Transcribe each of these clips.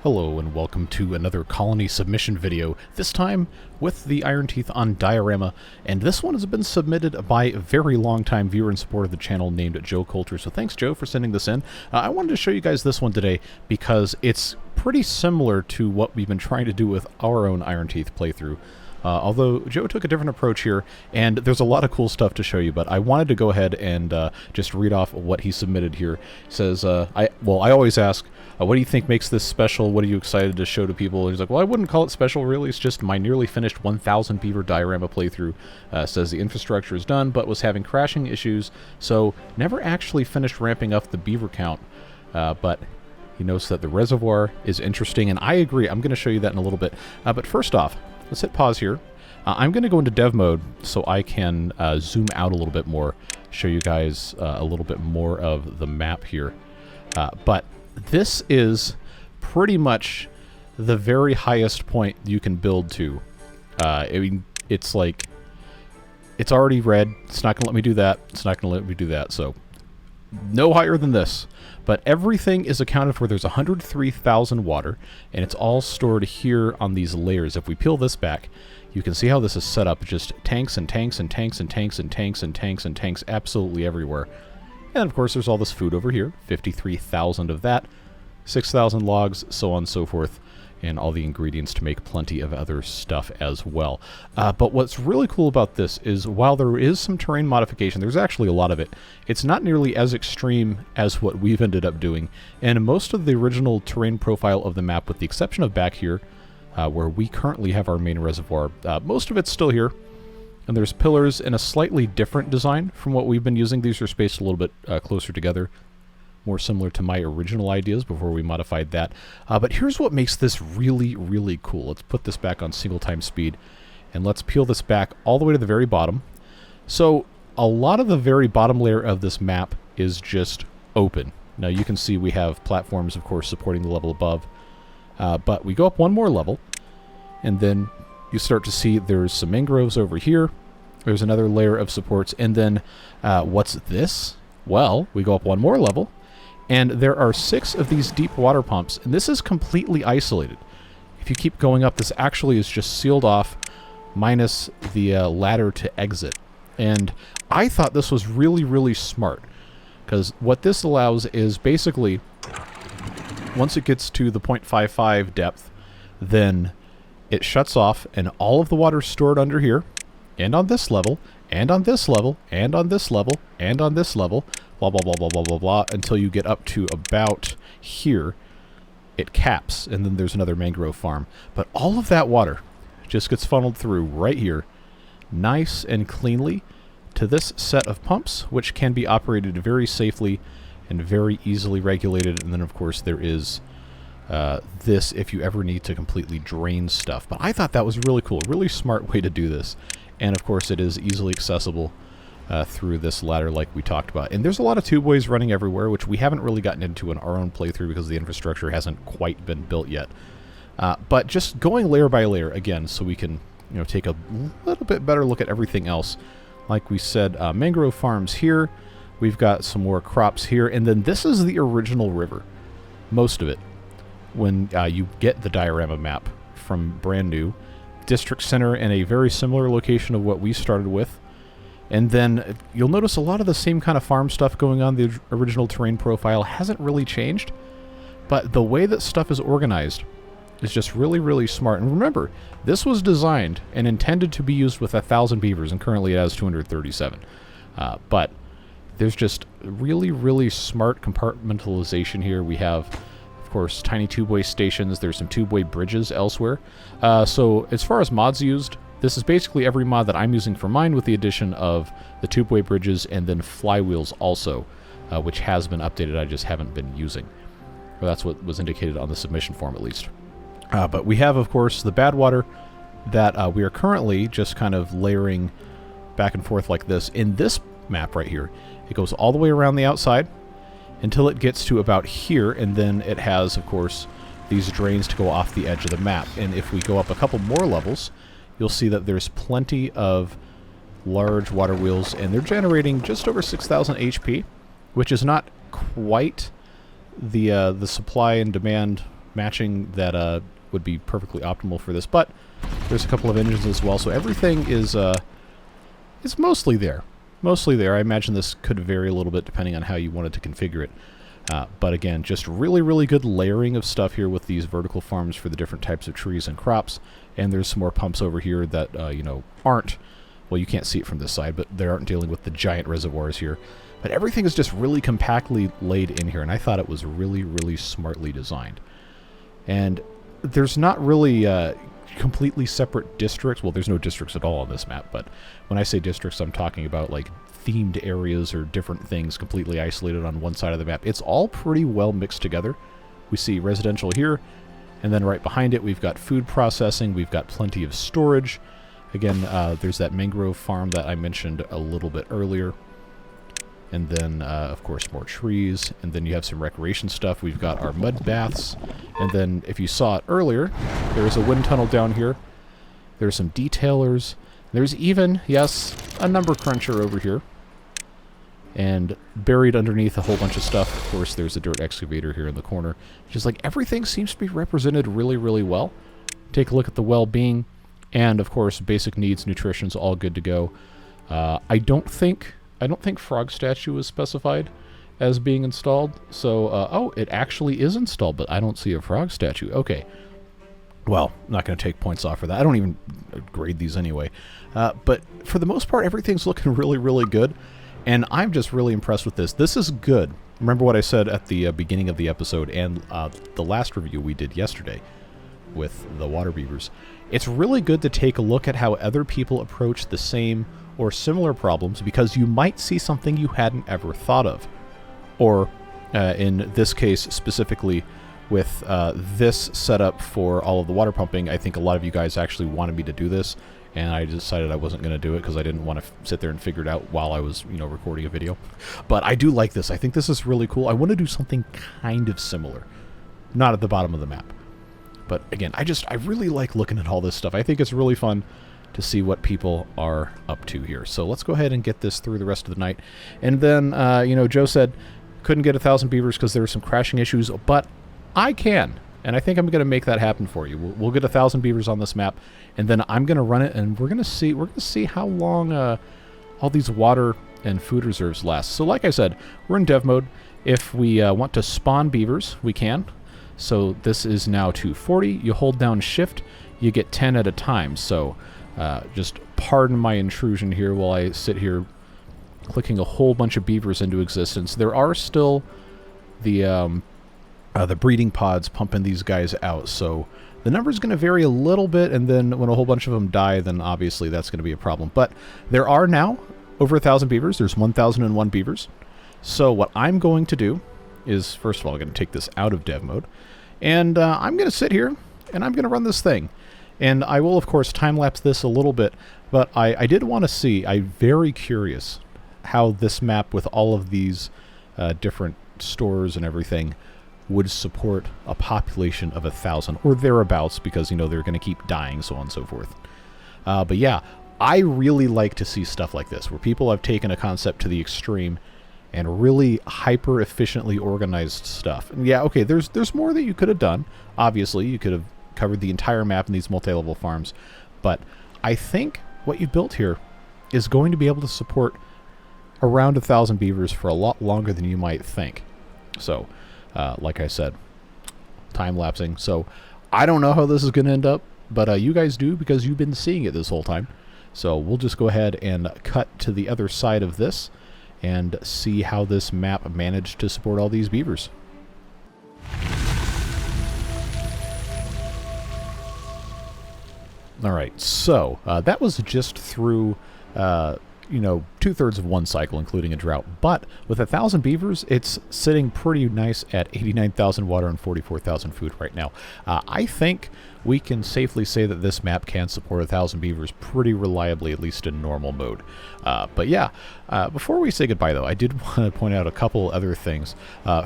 Hello and welcome to another colony submission video, this time with the Iron Teeth on Diorama, and this one has been submitted by a very long-time viewer and supporter of the channel named Joe Coulter, so thanks Joe for sending this in. I wanted to show you guys this one today because it's pretty similar to what we've been trying to do with our own Iron Teeth playthrough. Although Joe took a different approach here, and there's a lot of cool stuff to show you, but I wanted to go ahead and just read off what he submitted here. It says, I always ask, what do you think makes this special? What are you excited to show to people? And he's like, well, I wouldn't call it special, really. It's just my nearly finished 1,000 beaver diorama playthrough. Says the infrastructure is done, but was having crashing issues, so never actually finished ramping up the beaver count. But he notes that the reservoir is interesting, and I agree. I'm going to show you that in a little bit. But first off, let's hit pause here. I'm going to go into dev mode so I can zoom out a little bit more, show you guys a little bit more of the map here. But this is pretty much the very highest point you can build to. I mean, it's like, it's already red. It's not going to let me do that. It's not going to let me do that. So no higher than this. But everything is accounted for. There's 103,000 water, and it's all stored here on these layers. If we peel this back, you can see how this is set up. Just tanks and tanks and tanks and tanks and tanks and tanks and tanks absolutely everywhere. And of course, there's all this food over here. 53,000 of that, 6,000 logs, so on and so forth, and all the ingredients to make plenty of other stuff as well. But what's really cool about this is while there is some terrain modification, there's actually a lot of it. It's not nearly as extreme as what we've ended up doing. And most of the original terrain profile of the map, with the exception of back here, where we currently have our main reservoir, most of it's still here. And there's pillars in a slightly different design from what we've been using. These are spaced a little bit closer together, more similar to my original ideas before we modified that. But here's what makes this really, really cool. Let's put this back on single time speed, and let's peel this back all the way to the very bottom. So a lot of the very bottom layer of this map is just open. Now you can see we have platforms, of course, supporting the level above. But we go up one more level, and then you start to see there's some mangroves over here. There's another layer of supports. And then what's this? Well, we go up one more level, and there are 6 of these deep water pumps. And this is completely isolated. If you keep going up, this actually is just sealed off, minus the ladder to exit. And I thought this was really, really smart, because what this allows is basically, once it gets to the 0.55 depth, then it shuts off, and all of the water is stored under here, and on this level, and on this level, and on this level, and on this level, blah, blah, blah, blah, blah, blah, blah, until you get up to about here. It caps, and then there's another mangrove farm. But all of that water just gets funneled through right here, nice and cleanly, to this set of pumps, which can be operated very safely and very easily regulated. And then, of course, there is this if you ever need to completely drain stuff. But I thought that was really cool, really smart way to do this. And of course it is easily accessible through this ladder like we talked about. And there's a lot of tubeways running everywhere, which we haven't really gotten into in our own playthrough because the infrastructure hasn't quite been built yet. But just going layer by layer again, so we can take a little bit better look at everything else. Like we said, mangrove farms here. We've got some more crops here, and then this is the original river, most of it. When you get the diorama map from brand new, district center in a very similar location of what we started with. And then you'll notice a lot of the same kind of farm stuff going on. The original terrain profile hasn't really changed, but the way that stuff is organized is just really, really smart. And remember, this was designed and intended to be used with 1,000 beavers, and currently it has 237. But there's just really, really smart compartmentalization here. We have, of course, tiny tubeway stations. There's some tubeway bridges elsewhere. So as far as mods used, this is basically every mod that I'm using for mine, with the addition of the tubeway bridges and then flywheels also, which has been updated. I just haven't been using. Well, that's what was indicated on the submission form, at least. But we have, of course, the bad water that we are currently just kind of layering back and forth like this. In this map right here, it goes all the way around the outside until it gets to about here, and then it has, of course, these drains to go off the edge of the map. And if we go up a couple more levels, you'll see that there's plenty of large water wheels, and they're generating just over 6,000 HP, which is not quite the supply and demand matching that would be perfectly optimal for this. But there's a couple of engines as well, so everything is it's mostly there. Mostly there. I imagine this could vary a little bit depending on how you wanted to configure it. But again, just really, really good layering of stuff here with these vertical farms for the different types of trees and crops. And there's some more pumps over here that, you know, aren't, well, you can't see it from this side, but they aren't dealing with the giant reservoirs here. But everything is just really compactly laid in here, and I thought it was really, really smartly designed. And there's not really completely separate districts. Well, there's no districts at all on this map, but when I say districts, I'm talking about like themed areas or different things completely isolated on one side of the map. It's all pretty well mixed together. We see residential here, and then right behind it we've got food processing, we've got plenty of storage. Again, there's that mangrove farm that I mentioned a little bit earlier. And then, of course, more trees. And then you have some recreation stuff. We've got our mud baths. And then, if you saw it earlier, there's a wind tunnel down here. There's some detailers. There's even, yes, a number cruncher over here. And buried underneath a whole bunch of stuff, of course, there's a dirt excavator here in the corner. Just like everything seems to be represented really, really well. Take a look at the well-being. And, of course, basic needs, nutrition's all good to go. I don't think frog statue is specified as being installed. So, oh, it actually is installed, but I don't see a frog statue. Okay. Well, I'm not going to take points off for that. I don't even grade these anyway. But for the most part, everything's looking really, really good. And I'm just really impressed with this. This is good. Remember what I said at the beginning of the episode and the last review we did yesterday with the water beavers. It's really good to take a look at how other people approach the same or similar problems, because you might see something you hadn't ever thought of. Or, in this case specifically, with this setup for all of the water pumping, I think a lot of you guys actually wanted me to do this, and I decided I wasn't going to do it because I didn't want to sit there and figure it out while I was, you know, recording a video. But I do like this. I think this is really cool. I want to do something kind of similar. Not at the bottom of the map. But again, I really like looking at all this stuff. I think it's really fun to see what people are up to here. So let's go ahead and get this through the rest of the night. And then, you know, Joe said couldn't get 1,000 beavers because there were some crashing issues, but I can. And I think I'm going to make that happen for you. We'll get 1,000 beavers on this map, and then I'm going to run it, and we're going to see how long all these water and food reserves last. So like I said, we're in dev mode. If we want to spawn beavers, we can. So this is now 240. You hold down shift, you get 10 at a time. So just pardon my intrusion here while I sit here clicking a whole bunch of beavers into existence. There are still the breeding pods pumping these guys out, so the number's going to vary a little bit, and then when a whole bunch of them die, then obviously that's going to be a problem. But there are now over 1,000 beavers. There's 1,001 beavers. So what I'm going to do is, first of all, I'm going to take this out of dev mode, and I'm going to sit here, and I'm going to run this thing. And I will, of course, time-lapse this a little bit, but I did want to see, I'm very curious how this map with all of these different stores and everything would support a population of 1,000 or thereabouts, because, you know, they're going to keep dying, so on and so forth. But yeah, I really like to see stuff like this, where people have taken a concept to the extreme and really hyper-efficiently organized stuff. And yeah, okay, there's more that you could have done. Obviously, you could have covered the entire map in these multi-level farms, but I think what you've built here is going to be able to support around 1,000 beavers for a lot longer than you might think. So, like I said, time-lapsing. So, I don't know how this is going to end up, but you guys do, because you've been seeing it this whole time. So, we'll just go ahead and cut to the other side of this and see how this map managed to support all these beavers. Alright, so that was just through, you know, 2/3 of one cycle, including a drought. But with 1,000 beavers, it's sitting pretty nice at 89,000 water and 44,000 food right now. I think we can safely say that this map can support 1,000 beavers pretty reliably, at least in normal mode. But yeah, before we say goodbye, though, I did want to point out a couple other things.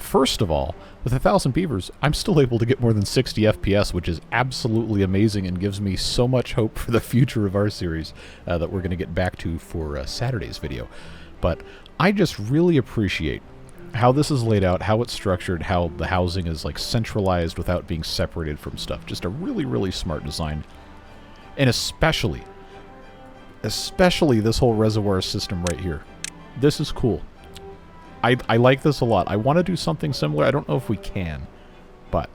First of all, with 1,000 beavers, I'm still able to get more than 60 FPS, which is absolutely amazing and gives me so much hope for the future of our series that we're going to get back to for Saturday's video. But I just really appreciate how this is laid out, how it's structured, how the housing is like centralized without being separated from stuff. Just a really, really smart design. And especially this whole reservoir system right here. This is cool. I like this a lot. I want to do something similar. I don't know if we can, but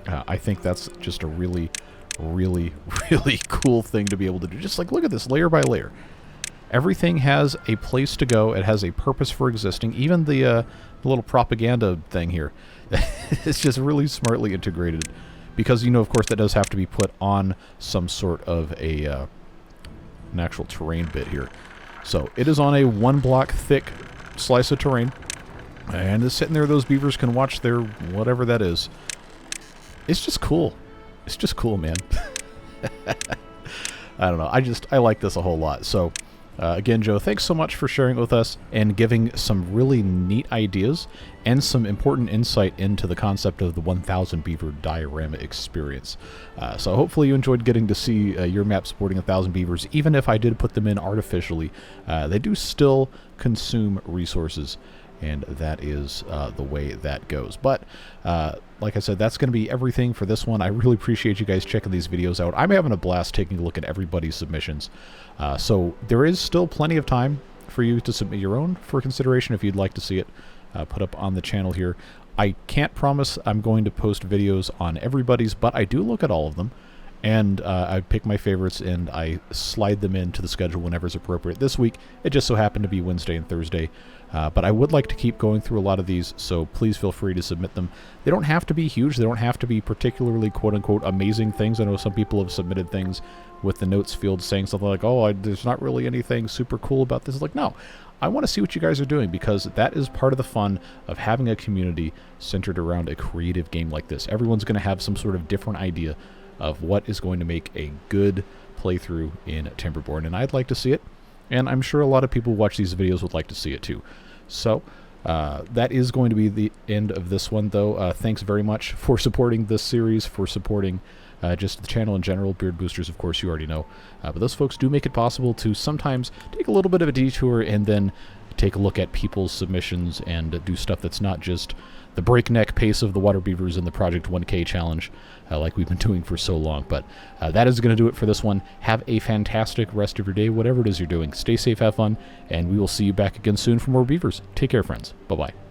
I think that's just a really, really, really cool thing to be able to do. Just like, look at this, layer by layer. Everything has a place to go. It has a purpose for existing. Even the little propaganda thing here. It's just really smartly integrated. Because, you know, of course, that does have to be put on some sort of an actual terrain bit here. So, it is on a 1 block thick slice of terrain. And it's sitting there, those beavers can watch their whatever that is. It's just cool. It's just cool, man. I don't know. I like this a whole lot. So, again, Joe, thanks so much for sharing it with us and giving some really neat ideas and some important insight into the concept of the 1,000 beaver diorama experience. So hopefully you enjoyed getting to see your map supporting 1,000 beavers. Even if I did put them in artificially, they do still consume resources. And that is the way that goes. But, like I said, that's going to be everything for this one. I really appreciate you guys checking these videos out. I'm having a blast taking a look at everybody's submissions. So there is still plenty of time for you to submit your own for consideration if you'd like to see it put up on the channel here. I can't promise I'm going to post videos on everybody's, but I do look at all of them. And I pick my favorites and I slide them into the schedule whenever it's appropriate. This week, it just so happened to be Wednesday and Thursday. But I would like to keep going through a lot of these, so please feel free to submit them. They don't have to be huge. They don't have to be particularly quote-unquote amazing things. I know some people have submitted things with the notes field saying something like, oh, there's not really anything super cool about this. It's like, no. I want to see what you guys are doing because that is part of the fun of having a community centered around a creative game like this. Everyone's going to have some sort of different idea of what is going to make a good playthrough in Timberborn, and I'd like to see it, and I'm sure a lot of people who watch these videos would like to see it too. So that is going to be the end of this one, though. Thanks very much for supporting this series, for supporting just the channel in general. Beard Boosters, of course, you already know. But those folks do make it possible to sometimes take a little bit of a detour and then take a look at people's submissions and do stuff that's not just the breakneck pace of the water beavers in the Project 1K challenge like we've been doing for so long. But that is going to do it for this one. Have a fantastic rest of your day, whatever it is you're doing. Stay safe, have fun, and we will see you back again soon for more beavers. Take care, friends. Bye-bye.